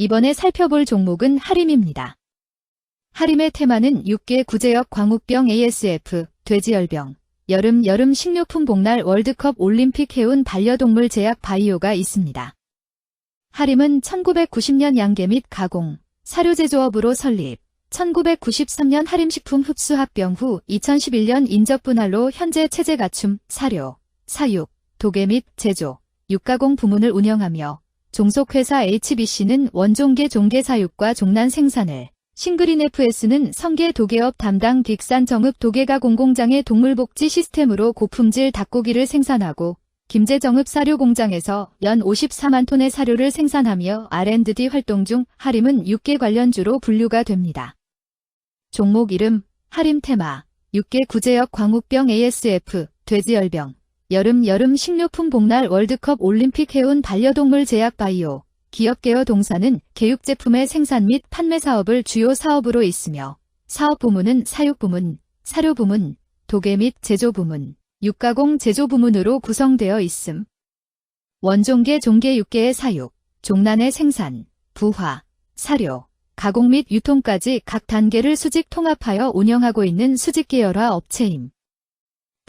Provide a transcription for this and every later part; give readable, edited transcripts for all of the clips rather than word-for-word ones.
이번에 살펴볼 종목은 하림입니다. 하림의 테마는 6개 구제역 광우병 ASF, 돼지열병, 여름 식료품 복날 월드컵 올림픽 해운 반려동물 제약 바이오가 있습니다. 하림은 1990년 양계 및 가공, 사료 제조업으로 설립, 1993년 하림식품 흡수 합병 후 2011년 인적 분할로 현재 체제 갖춤, 사료, 사육, 도계 및 제조, 육가공 부문을 운영하며 종속회사 HBC는 원종계 종계 사육과 종란 생산을, 싱그린 FS는 성계 도계업 담당 빅산 정읍 도계가 공공장의 동물복지 시스템으로 고품질 닭고기를 생산하고 김제 정읍 사료공장에서 연 54만 톤의 사료를 생산하며 R&D 활동 중 하림은 6개 관련주로 분류가 됩니다. 종목 이름 하림 테마 6개 구제역 광우병 ASF, 돼지열병, 여름 식료품 복날 월드컵 올림픽 해운 반려동물 제약 바이오, 기업계열 동사는 개육제품의 생산 및 판매 사업을 주요 사업으로 있으며 사업 부문은 사육 부문, 사료 부문, 도계 및 제조 부문, 육가공 제조 부문으로 구성되어 있음. 원종계 종계 6개의 사육, 종란의 생산, 부화, 사료, 가공 및 유통까지 각 단계를 수직 통합하여 운영하고 있는 수직계열화 업체임.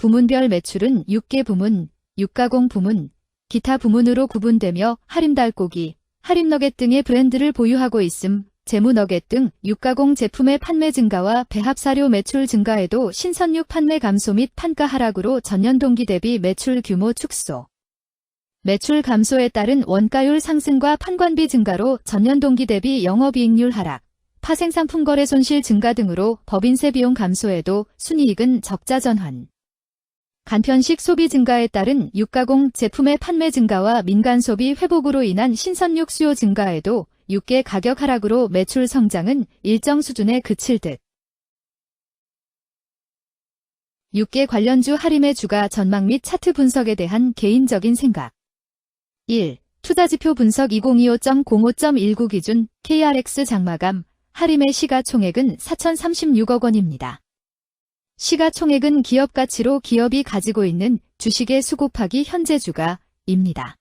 부문별 매출은 6개 부문, 육가공 부문, 기타 부문으로 구분되며 하림달고기, 하림너겟 등의 브랜드를 보유하고 있음. 제무너겟 등 육가공 제품의 판매 증가와 배합사료 매출 증가에도 신선육 판매 감소 및 판가 하락으로 전년 동기 대비 매출 규모 축소. 매출 감소에 따른 원가율 상승과 판관비 증가로 전년 동기 대비 영업이익률 하락, 파생상품 거래 손실 증가 등으로 법인세 비용 감소에도 순이익은 적자 전환. 간편식 소비 증가에 따른 육가공 제품의 판매 증가와 민간 소비 회복으로 인한 신선육 수요 증가에도 6개 가격 하락으로 매출 성장은 일정 수준에 그칠 듯. 6개 관련주 하림의 주가 전망 및 차트 분석에 대한 개인적인 생각. 1. 투자지표 분석 2025.05.19 기준 KRX 장마감 하림의 시가총액은 4,036억 원입니다. 시가총액은 기업가치로 기업이 가지고 있는 주식의 수 곱하기 현재 주가입니다.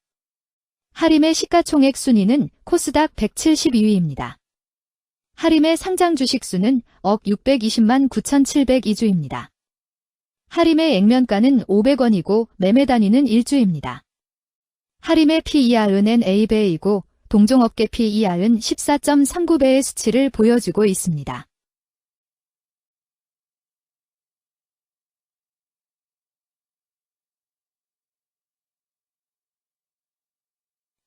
하림의 시가총액 순위는 코스닥 172위입니다. 하림의 상장 주식수는 억 620만 9,702주입니다. 하림의 액면가는 500원이고 매매 단위는 1주입니다. 하림의 PER은 A배이고 동종업계 PER은 14.39배의 수치를 보여주고 있습니다.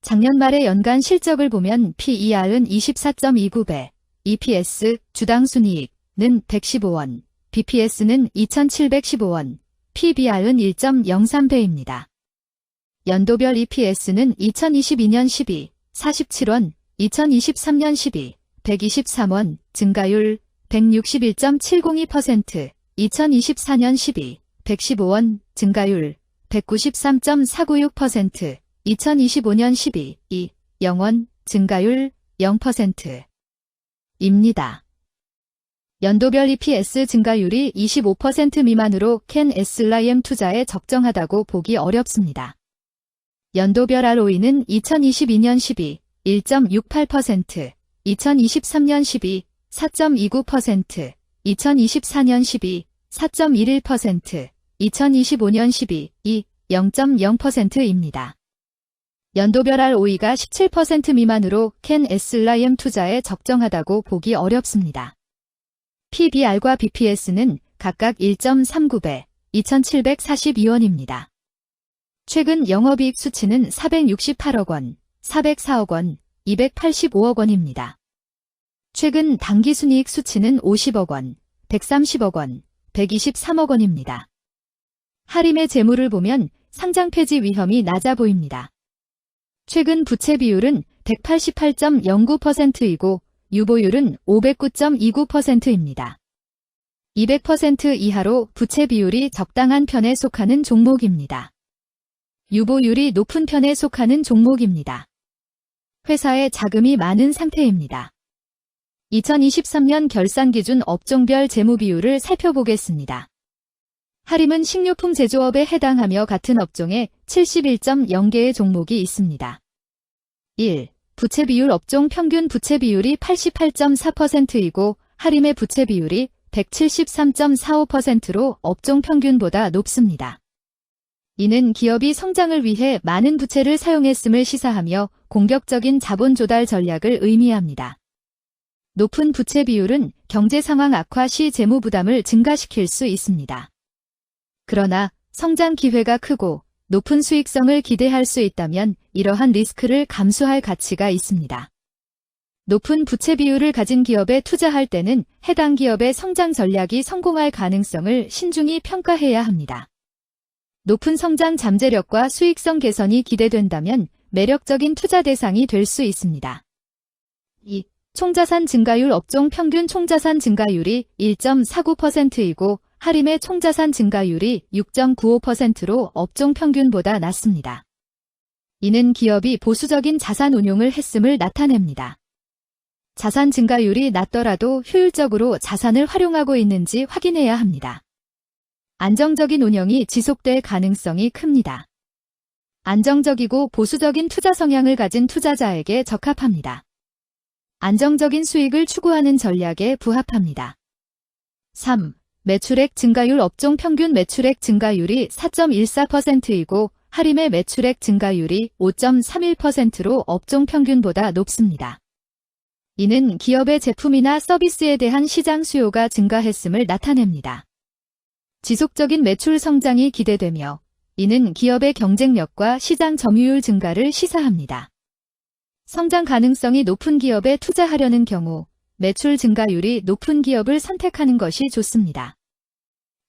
작년 말의 연간 실적을 보면 PER은 24.29배, EPS, 주당 순이익은 115원, BPS는 2,715원, PBR은 1.03배입니다. 연도별 EPS는 2022년 12, 47원, 2023년 12, 123원, 증가율 161.702%, 2024년 12, 115원, 증가율 193.496%, 2025년 12, 0원, 증가율 0%입니다. 연도별 EPS 증가율이 25% 미만으로 캔 SLIM 투자에 적정하다고 보기 어렵습니다. 연도별 ROE는 2022년 12, 1.68%, 2023년 12, 4.29%, 2024년 12, 4.11%, 2025년 12, 0.0%입니다. 연도별 ROE가 17% 미만으로 캔 SLIM 투자에 적정하다고 보기 어렵습니다. PBR과 BPS는 각각 1.39배, 2,742원입니다. 최근 영업이익 수치는 468억 원, 404억 원, 285억 원입니다. 최근 당기순이익 수치는 50억 원, 130억 원, 123억 원입니다. 하림의 재물을 보면 상장 폐지 위험이 낮아 보입니다. 최근 부채 비율은 188.09%이고 유보율은 509.29%입니다. 200% 이하로 부채 비율이 적당한 편에 속하는 종목입니다. 유보율이 높은 편에 속하는 종목입니다. 회사에 자금이 많은 상태입니다. 2023년 결산 기준 업종별 재무 비율을 살펴보겠습니다. 하림은 식료품 제조업에 해당하며 같은 업종에 71.0개의 종목이 있습니다. 1. 부채 비율 업종 평균 부채 비율이 88.4%이고 하림의 부채 비율이 173.45%로 업종 평균보다 높습니다. 이는 기업이 성장을 위해 많은 부채를 사용했음을 시사하며 공격적인 자본 조달 전략을 의미합니다. 높은 부채 비율은 경제 상황 악화 시 재무 부담을 증가시킬 수 있습니다. 그러나 성장 기회가 크고 높은 수익성을 기대할 수 있다면 이러한 리스크를 감수할 가치가 있습니다. 높은 부채 비율을 가진 기업에 투자할 때는 해당 기업의 성장 전략이 성공할 가능성을 신중히 평가해야 합니다. 높은 성장 잠재력과 수익성 개선이 기대된다면 매력적인 투자 대상이 될 수 있습니다. 2. 총자산 증가율 업종 평균 총자산 증가율이 1.49%이고 하림의 총자산 증가율이 6.95%로 업종 평균보다 낮습니다. 이는 기업이 보수적인 자산 운용을 했음을 나타냅니다. 자산 증가율이 낮더라도 효율적으로 자산을 활용하고 있는지 확인해야 합니다. 안정적인 운영이 지속될 가능성이 큽니다. 안정적이고 보수적인 투자 성향을 가진 투자자에게 적합합니다. 안정적인 수익을 추구하는 전략에 부합합니다. 3. 매출액 증가율 업종 평균 매출액 증가율이 4.14%이고 하림의 매출액 증가율이 5.31%로 업종 평균보다 높습니다. 이는 기업의 제품이나 서비스에 대한 시장 수요가 증가했음을 나타냅니다. 지속적인 매출 성장이 기대되며 이는 기업의 경쟁력과 시장 점유율 증가를 시사합니다. 성장 가능성이 높은 기업에 투자하려는 경우 매출 증가율이 높은 기업을 선택하는 것이 좋습니다.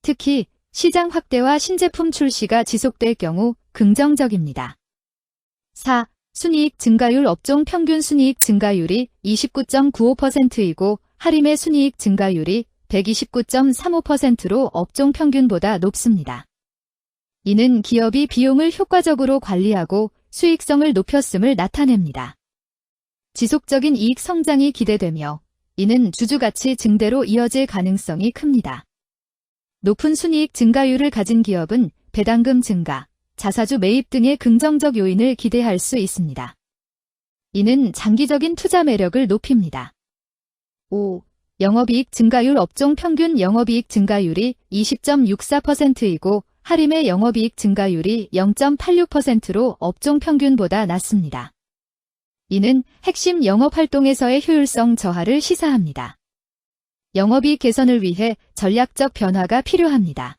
특히 시장 확대와 신제품 출시가 지속될 경우 긍정적입니다. 4. 순이익 증가율 업종 평균 순이익 증가율이 29.95%이고 하림의 순이익 증가율이 129.35%로 업종 평균보다 높습니다. 이는 기업이 비용을 효과적으로 관리하고 수익성을 높였음을 나타냅니다. 지속적인 이익 성장이 기대되며 이는 주주가치 증대로 이어질 가능성이 큽니다. 높은 순이익 증가율을 가진 기업은 배당금 증가, 자사주 매입 등의 긍정적 요인을 기대할 수 있습니다. 이는 장기적인 투자 매력을 높입니다. 5. 영업이익 증가율 업종 평균 영업이익 증가율이 20.64%이고 하림의 영업이익 증가율이 0.86%로 업종 평균보다 낮습니다. 이는 핵심 영업활동에서의 효율성 저하를 시사합니다. 영업이익 개선을 위해 전략적 변화가 필요합니다.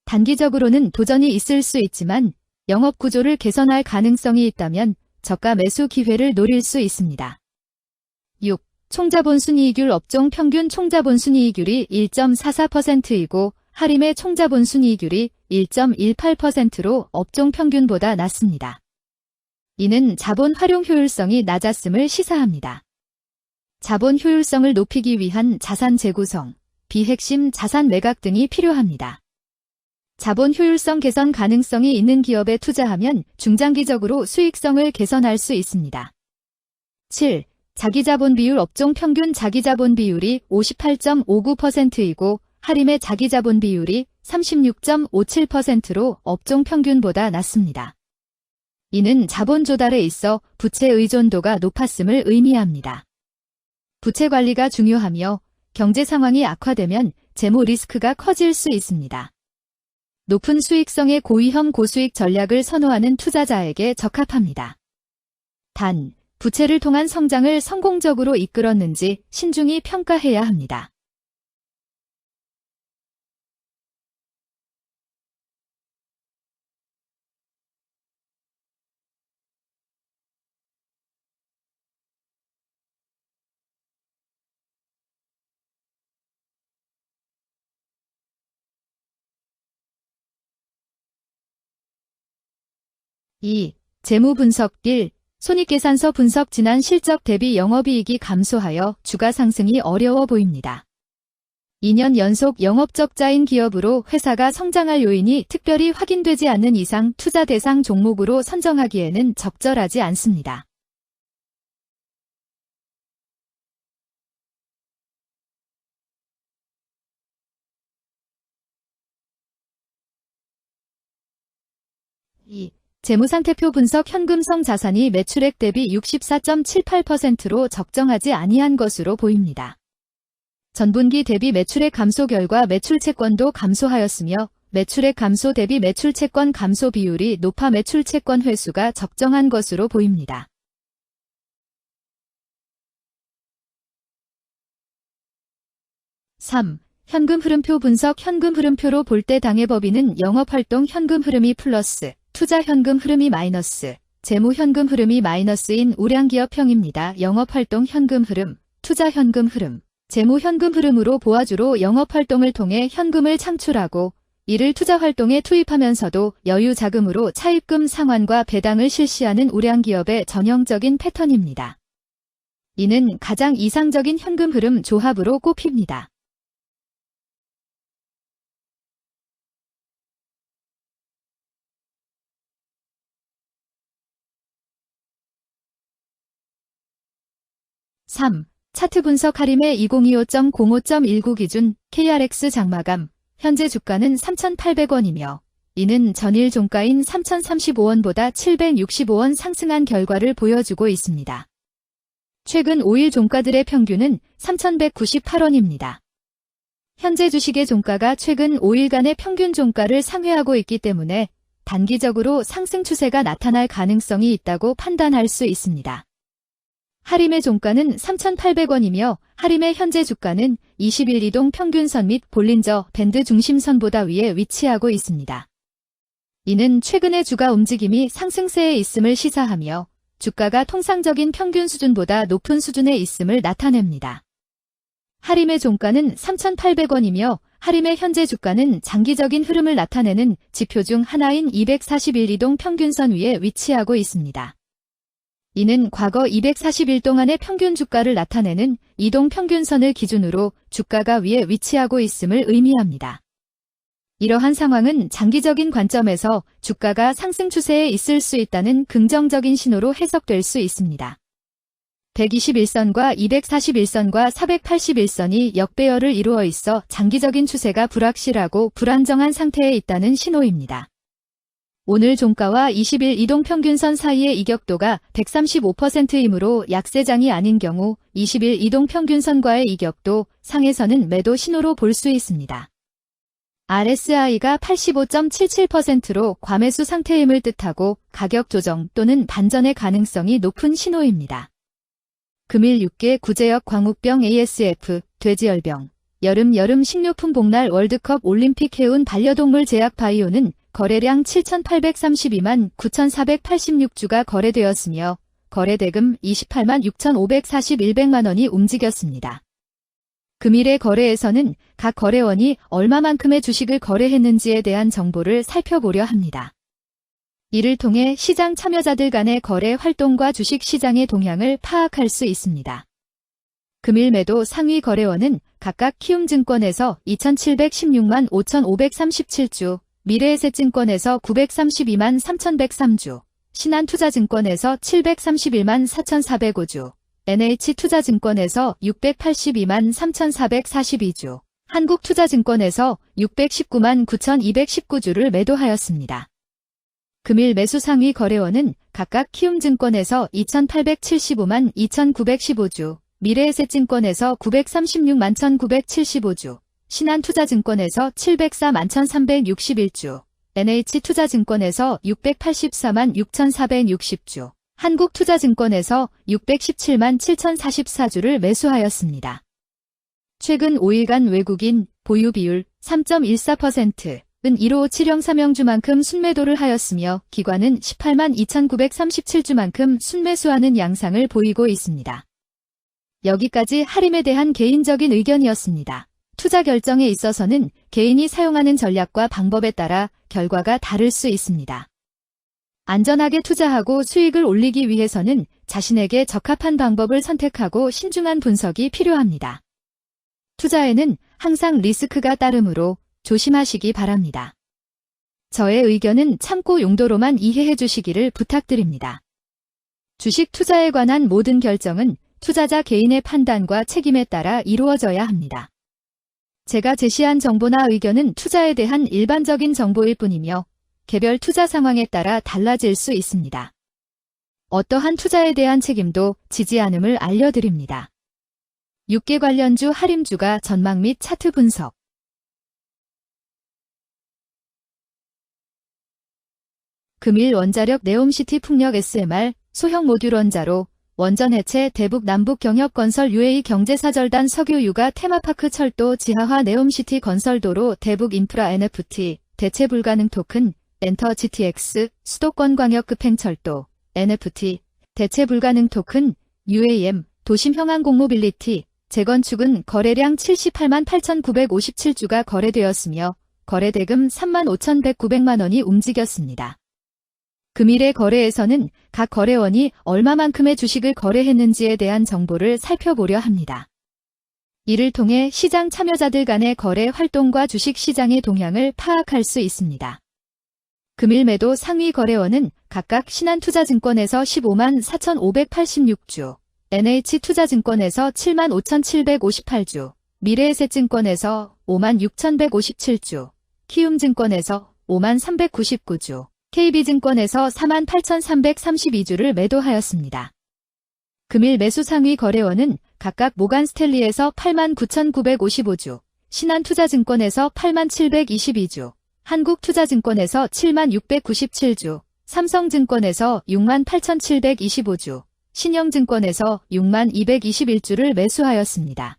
단기적으로는 도전이 있을 수 있지만 영업 구조를 개선할 가능성이 있다면 저가 매수 기회를 노릴 수 있습니다. 6. 총자본 순이익률 업종 평균 총자본 순이익률이 1.44%이고 하림의 총자본 순이익률이 1.18%로 업종 평균보다 낮습니다. 이는 자본 활용 효율성이 낮았음을 시사합니다. 자본 효율성을 높이기 위한 자산 재구성, 비핵심 자산 매각 등이 필요합니다. 자본 효율성 개선 가능성이 있는 기업에 투자하면 중장기적으로 수익성을 개선할 수 있습니다. 7. 자기자본 비율 업종 평균 자기자본 비율이 58.59%이고 하림의 자기자본 비율이 36.57%로 업종 평균보다 낮습니다. 이는 자본 조달에 있어 부채 의존도가 높았음을 의미합니다. 부채 관리가 중요하며 경제 상황이 악화되면 재무 리스크가 커질 수 있습니다. 높은 수익성의 고위험 고수익 전략을 선호하는 투자자에게 적합합니다. 단, 부채를 통한 성장을 성공적으로 이끌었는지 신중히 평가해야 합니다. (2) 재무 분석 1. 손익계산서 분석 지난 실적 대비 영업이익이 감소하여 주가 상승이 어려워 보입니다. 2년 연속 영업적자인 기업으로 회사가 성장할 요인이 특별히 확인되지 않는 이상 투자 대상 종목으로 선정하기에는 적절하지 않습니다. (2) 재무상태표 분석 현금성 자산이 매출액 대비 64.78%로 적정하지 아니한 것으로 보입니다. 전분기 대비 매출액 감소 결과 매출채권도 감소하였으며 매출액 감소 대비 매출채권 감소 비율이 높아 매출채권 회수가 적정한 것으로 보입니다. (3) 현금 흐름표 분석 현금 흐름표로 볼 때 당해 법인은 영업활동 현금 흐름이 플러스, 투자 현금 흐름이 마이너스, 재무 현금 흐름이 마이너스인 우량기업형입니다. 영업활동 현금 흐름, 투자 현금 흐름, 재무 현금 흐름으로 보아주로 영업활동을 통해 현금을 창출하고 이를 투자활동에 투입하면서도 여유 자금으로 차입금 상환과 배당을 실시하는 우량기업의 전형적인 패턴입니다. 이는 가장 이상적인 현금 흐름 조합으로 꼽힙니다. (3) 차트 분석 하림의 2025.05.19 기준 KRX 장마감 현재 주가는 3,800원이며 이는 전일 종가인 3,035원보다 765원 상승한 결과를 보여주고 있습니다. 최근 5일 종가들의 평균은 3,198원입니다. 현재 주식의 종가가 최근 5일간의 평균 종가를 상회하고 있기 때문에 단기적으로 상승 추세가 나타날 가능성이 있다고 판단할 수 있습니다. 하림의 종가는 3,800원이며 하림의 현재 주가는 20일 이동 평균선 및 볼린저 밴드 중심선보다 위에 위치하고 있습니다. 이는 최근의 주가 움직임이 상승세에 있음을 시사하며 주가가 통상적인 평균 수준보다 높은 수준에 있음을 나타냅니다. 하림의 종가는 3,800원이며 하림의 현재 주가는 장기적인 흐름을 나타내는 지표 중 하나인 241 이동 평균선 위에 위치하고 있습니다. 이는 과거 240일 동안의 평균 주가를 나타내는 이동 평균선을 기준으로 주가가 위에 위치하고 있음을 의미합니다. 이러한 상황은 장기적인 관점에서 주가가 상승 추세에 있을 수 있다는 긍정적인 신호로 해석될 수 있습니다. 121선과 241선과 481선이 역배열을 이루어 있어 장기적인 추세가 불확실하고 불안정한 상태에 있다는 신호입니다. 오늘 종가와 20일 이동평균선 사이의 이격도가 135%이므로 약세장이 아닌 경우 20일 이동평균선과의 이격도 상에서는 매도 신호로 볼 수 있습니다. RSI가 85.77%로 과매수 상태임을 뜻하고 가격 조정 또는 반전의 가능성이 높은 신호입니다. 금일 6개 구제역 광우병 ASF, 돼지열병, 여름 식료품 복날 월드컵 올림픽 해운 반려동물 제약 바이오는 거래량 7,832만 9,486주가 거래되었으며 거래대금 28만 6,541백만 원이 움직였습니다. 금일의 거래에서는 각 거래원이 얼마만큼의 주식을 거래했는지에 대한 정보를 살펴보려 합니다. 이를 통해 시장 참여자들 간의 거래 활동과 주식 시장의 동향을 파악할 수 있습니다. 금일 매도 상위 거래원은 각각 키움증권에서 2,716만 5,537주, 미래에셋증권에서 932만 3,103주, 신한투자증권에서 731만 4,405주, NH투자증권에서 682만 3,442주, 한국투자증권에서 619만 9,219주를 매도하였습니다. 금일 매수 상위 거래원은 각각 키움증권에서 2,875만 2,915주, 미래에셋증권에서 936만 1,975주, 신한투자증권에서 704만 1,361주, NH투자증권에서 684만 6,460주, 한국투자증권에서 617만 7,044주를 매수하였습니다. 최근 5일간 외국인 보유 비율 3.14%은 1557형 3형주만큼 순매도를 하였으며 기관은 18만 2,937주만큼 순매수하는 양상을 보이고 있습니다. 여기까지 하림에 대한 개인적인 의견이었습니다. 투자 결정에 있어서는 개인이 사용하는 전략과 방법에 따라 결과가 다를 수 있습니다. 안전하게 투자하고 수익을 올리기 위해서는 자신에게 적합한 방법을 선택하고 신중한 분석이 필요합니다. 투자에는 항상 리스크가 따르므로 조심하시기 바랍니다. 저의 의견은 참고 용도로만 이해해 주시기를 부탁드립니다. 주식 투자에 관한 모든 결정은 투자자 개인의 판단과 책임에 따라 이루어져야 합니다. 제가 제시한 정보나 의견은 투자에 대한 일반적인 정보일 뿐이며 개별 투자 상황에 따라 달라질 수 있습니다. 어떠한 투자에 대한 책임도 지지 않음을 알려드립니다. 6개 관련주 할인주가 전망 및 차트 분석. 금일 원자력 네옴시티 풍력 SMR 소형 모듈 원자로 원전 해체 대북 남북 경협 건설 UA 경제사절단 석유 유가 테마파크 철도 지하화 네옴시티 건설도로 대북 인프라 NFT 대체 불가능 토큰 엔터 GTX 수도권 광역급행철도 NFT 대체 불가능 토큰 UAM 도심 형한 공모빌리티 재건축은 거래량 78만 8,957주가 거래되었으며 거래대금 35,109백만 원이 움직였습니다. 금일의 거래에서는 각 거래원이 얼마만큼의 주식을 거래했는지에 대한 정보를 살펴보려 합니다. 이를 통해 시장 참여자들 간의 거래 활동과 주식 시장의 동향을 파악할 수 있습니다. 금일 매도 상위 거래원은 각각 신한투자증권에서 15만 4,586주, NH투자증권에서 7만 5,758주, 미래에셋증권에서 5만 6,157주, 키움증권에서 5만 399주, KB증권에서 4만 8,332주를 매도하였습니다. 금일 매수 상위 거래원은 각각 모간스탠리에서 8만 9,955주, 신한투자증권에서 8만 722주, 한국투자증권에서 7만 697주, 삼성증권에서 6만 8,725주, 신영증권에서 6만 221주를 매수하였습니다.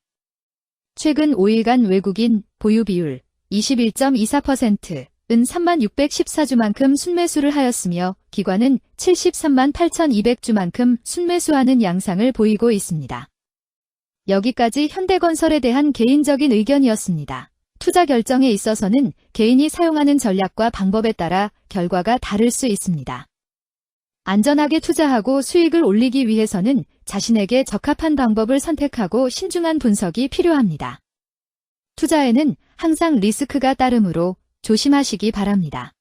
최근 5일간 외국인 보유 비율 21.24%, 은 3만 614주만큼 순매수를 하였으며 기관은 73만 8,200주만큼 순매수하는 양상을 보이고 있습니다. 여기까지 현대건설에 대한 개인적인 의견이었습니다. 투자 결정에 있어서는 개인이 사용하는 전략과 방법에 따라 결과가 다를 수 있습니다. 안전하게 투자하고 수익을 올리기 위해서는 자신에게 적합한 방법을 선택하고 신중한 분석이 필요합니다. 투자에는 항상 리스크가 따르므로 조심하시기 바랍니다.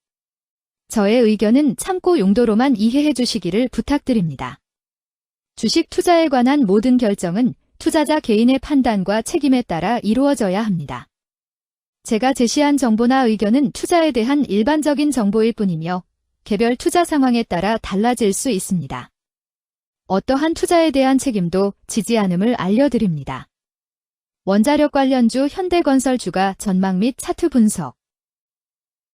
저의 의견은 참고 용도로만 이해해 주시기를 부탁드립니다. 주식 투자에 관한 모든 결정은 투자자 개인의 판단과 책임에 따라 이루어져야 합니다. 제가 제시한 정보나 의견은 투자에 대한 일반적인 정보일 뿐이며 개별 투자 상황에 따라 달라질 수 있습니다. 어떠한 투자에 대한 책임도 지지 않음을 알려드립니다. 원자력 관련주 현대건설주가 전망 및 차트 분석.